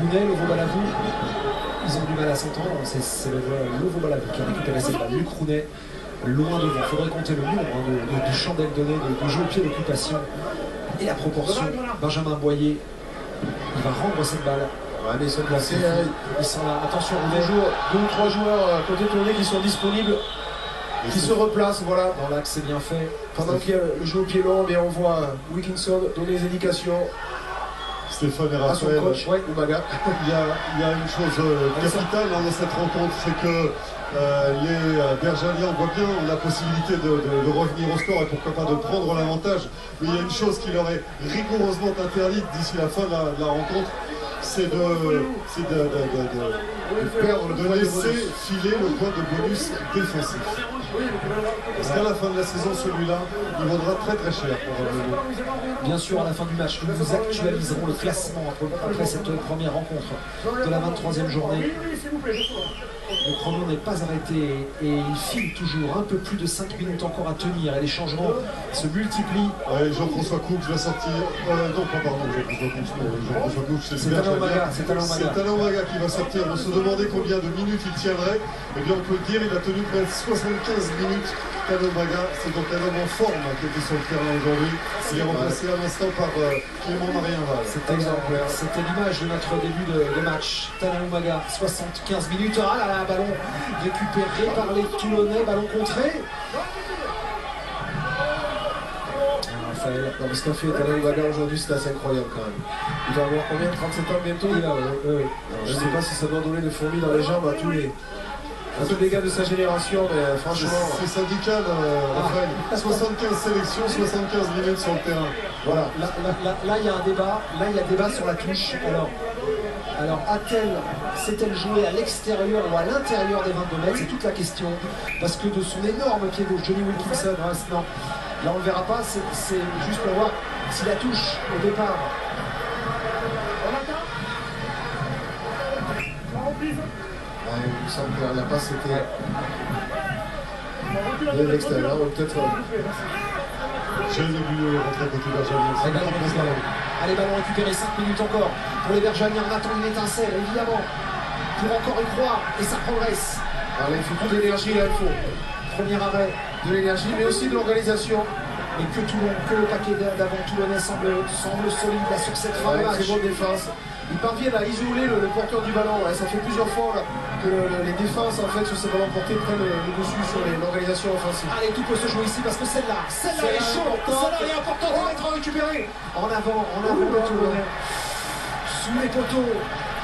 Crounet, Lovo Balavou, ils ont du mal à s'entendre. C'est Lovo Balavou qui a récupéré cette balle. Lui, Crounet, loin devant. Il faudrait compter le nombre de chandelles données, de jeux au pied d'occupation et la proportion. Benjamin Boyer, il va rendre cette balle. Ouais, mais ils sont placés. Ils sont là. Attention, toujours 2 ou 3 joueurs côté tourné qui sont disponibles, qui se replacent. Voilà. Dans l'axe, c'est bien fait. Pendant qu'il y a le jeu au pied long, bien, on voit Wilkinson donner les indications. Stéphane et à son Raphaël, coach, Umaga. il y a une chose capitale dans cette rencontre, c'est que les Bergaliens, on voit bien la possibilité de revenir au score et pourquoi pas de prendre l'avantage. Mais il y a une chose qui leur est rigoureusement interdite d'ici la fin de la rencontre, c'est de laisser filer le point de bonus défensif. Parce qu'à la fin de la saison, celui-là, il vaudra très très cher probablement. Bien sûr, à la fin du match, nous vous actualiserons le classement après cette première rencontre de la 23e journée. Le chrono n'est pas arrêté et il file toujours un peu plus de 5 minutes encore à tenir et les changements se multiplient. Ouais, Jean-François Coupe va sortir. Non, pas pardon, Jean-François Coupe, c'est Alain Maga qui va sortir. On se demandait combien de minutes il tiendrait. Eh bien, on peut le dire, il a tenu près de 75 minutes. Alain Maga, c'est donc un homme en forme qui était sur le terrain aujourd'hui. Il est remplacé à l'instant par Clément Marienval. C'est exemplaire. C'était l'image de notre début de match. Talon Maga, 75 minutes. Ah là là, ballon récupéré par les Toulonnais, ballon contré. Raphaël, non, mais ce qu'a fait Talon Maga aujourd'hui, c'est assez incroyable quand même. Il va avoir combien? 37 ans bientôt? Je ne sais pas si ça doit donner des fourmis dans les jambes à tous les gars de sa génération, mais franchement... C'est syndical, Raphaël. 75 sélections, 75 minutes sur le terrain. Voilà. Là, il y a un débat. Là, il y a débat sur la touche. Alors s'est-elle jouée à l'extérieur ou à l'intérieur des 22 mètres? C'est toute la question. Parce que de son énorme pied gauche, Johnny Wilkinson, non. Là, on ne le verra pas. C'est juste pour voir si la touche au départ... Il me semble que la passe était de l'extérieur, peut-être. J'ai vu rentrer côté Bergaliens. Allez, ballon récupéré, 5 minutes encore pour les Bergaliens. On attend une étincelle, évidemment, pour encore y croire, et ça progresse. Allez, il faut tout d'énergie là, il faut. Premier arrêt. De l'énergie, mais aussi de l'organisation. Et que le paquet d'avant Toulonnais semble solide là sur cette fin de match. Très bonne défense. Ils parviennent à isoler le porteur du ballon. Ça fait plusieurs fois là, que les défenses en fait, sur ces ballons portés prennent le dessus sur l'organisation offensive. Allez, tout peut se jouer ici parce que celle-là est chaude. Celle-là est importante pour être récupérée. En avant le Toulonnais. Sous les poteaux.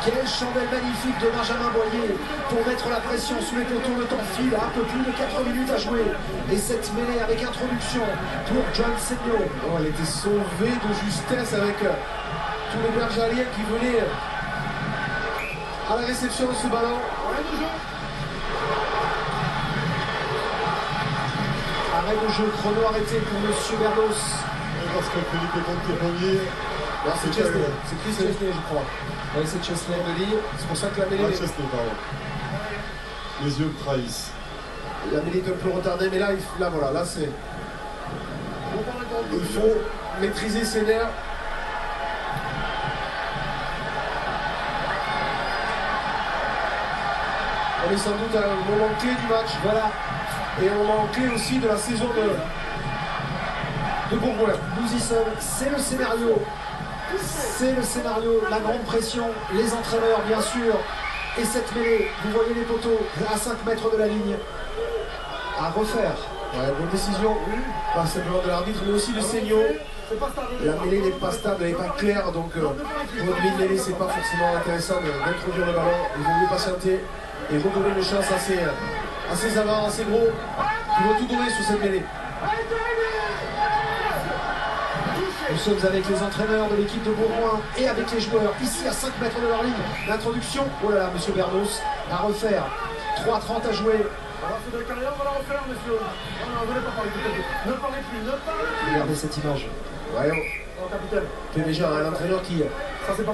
Quelle chandelle magnifique de Benjamin Boyer pour mettre la pression sous les poteaux. Le temps file, un peu plus de 4 minutes à jouer. Et cette mêlée avec introduction pour John Seigno. Oh, elle était sauvée de justesse avec tous les Bergaliens qui venaient à la réception de ce ballon. Arrêt de jeu, chrono arrêté pour M. Berdos. Parce que Philippe Pontier, c'est Chesney, c'est Chris Chesney, je crois. Oui, c'est Chesney. C'est pour ça que la mêlée... Chesney, pardon. Les yeux me trahissent. La mêlée est un peu retardée, mais là voilà, là c'est... Il faut maîtriser ses nerfs. On est sans doute à un moment clé du match, voilà. Et un moment clé aussi de la saison de Bourgoin. Nous y sommes, c'est le scénario. C'est le scénario, la grande pression, les entraîneurs bien sûr. Et cette mêlée, vous voyez les poteaux à 5 mètres de la ligne. À refaire. Ouais, bonne décision, pas simplement de l'arbitre, mais aussi de Seigno. La mêlée n'est pas stable, elle n'est pas claire, donc pour une mêlée, c'est pas forcément intéressant d'introduire le ballon. Il vaut mieux patienter et redonner une chance à ces avants, à ces gros, qui vont tout donner sur cette mêlée. Nous sommes avec les entraîneurs de l'équipe de Bourgoin et avec les joueurs, ici à 5 mètres de leur ligne. L'introduction, oh là là, monsieur Bernos, à refaire. 3:30 à jouer. On va faire de carrière, on va la refaire, monsieur. Non, venez pas parler, ne parlez plus. Regardez cette image. Ouais, capitaine. C'est déjà un entraîneur qui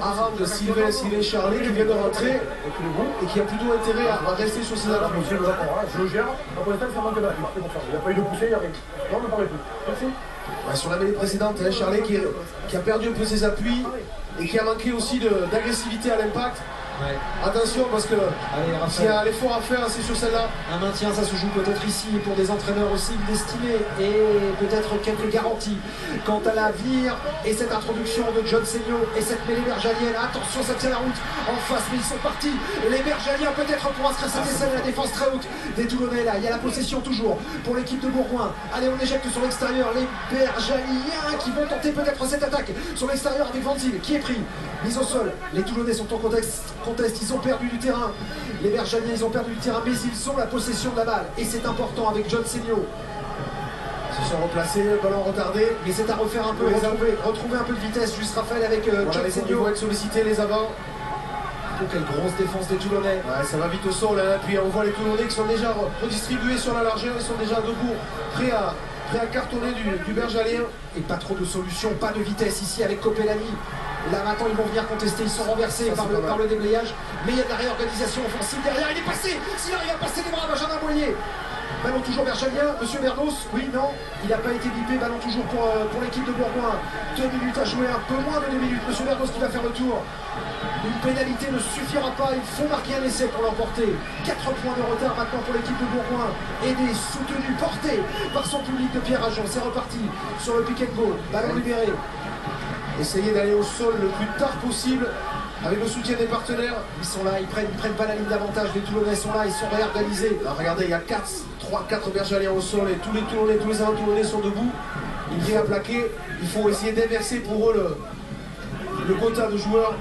arabe de Sylvain Charlet qui vient de rentrer et qui a plutôt intérêt à rester sur ses appuis. Je gère, après ça, ça manque d'appui. C'est pour ça. Il n'y a pas eu de poussée, il n'y a rien. Non, ne parlez plus. Merci. Ouais, sur la mêlée précédente, Charlet qui a perdu un peu ses appuis et qui a manqué aussi d'agressivité à l'impact. Ouais. Attention parce que s'il y a l'effort à faire, c'est sur celle-là. Un maintien, ça se joue peut-être ici pour des entraîneurs aussi destinés et peut-être quelques garanties quant à l'avenir. Et cette introduction de John Seigno et cette mêlée bergalienne. Attention, ça tient la route en face, mais ils sont partis. Les bergaliens peut-être pour inscrire cet essai de la défense très haute des Toulonnais là. Il y a la possession toujours pour l'équipe de Bourgoin. Allez, on éjecte sur l'extérieur les bergaliens qui vont tenter peut-être cette attaque sur l'extérieur avec Vanzil qui est pris. Mise au sol. Les Toulonnais sont en conteste, ils ont perdu du terrain. Les bergaliens, ils ont perdu du terrain, mais ils ont la possession de la balle. Et c'est important avec John Seigno. Ils se sont replacés, le ballon retardé. Mais c'est à refaire un peu, retrouver un peu de vitesse. Juste Raphaël avec John Seigno. Ils vont être sollicités les avants. Oh, quelle grosse défense des Toulonnais. Ouais, ça va vite au sol. Hein. Puis on voit les Toulonnais qui sont déjà redistribués sur la largeur. Ils sont déjà debout, prêts à cartonner du bergalien. Et pas trop de solutions, pas de vitesse ici avec Copelani. Là maintenant ils vont venir contester, ils sont renversés par le déblayage. Mais il y a de la réorganisation offensive derrière, il est passé. S'il arrive à passer des bras à Benjamin Boyer. Ballon toujours bergalien, Monsieur Bernos, oui, non, il n'a pas été bipé, ballon toujours pour l'équipe de Bourgoin. 2 minutes à jouer, un peu moins de 2 minutes, Monsieur Bernos qui va faire le tour. Une pénalité ne suffira pas, il faut marquer un essai pour l'emporter. 4 points de retard maintenant pour l'équipe de Bourgoin. Aidé, soutenu, porté par son public de Pierre Ajon. C'est reparti sur le pick and go, ballon libéré. Essayez d'aller au sol le plus tard possible avec le soutien des partenaires. Ils sont là, ils prennent pas la ligne d'avantage. Les Toulonnais sont là, ils sont réorganisés. Alors regardez, il y a 3-4 bergaliens au sol et tous les Toulonnais, tous les Toulonnais sont debout. Il vient à plaquer. Il faut essayer d'inverser pour eux le quota de joueurs.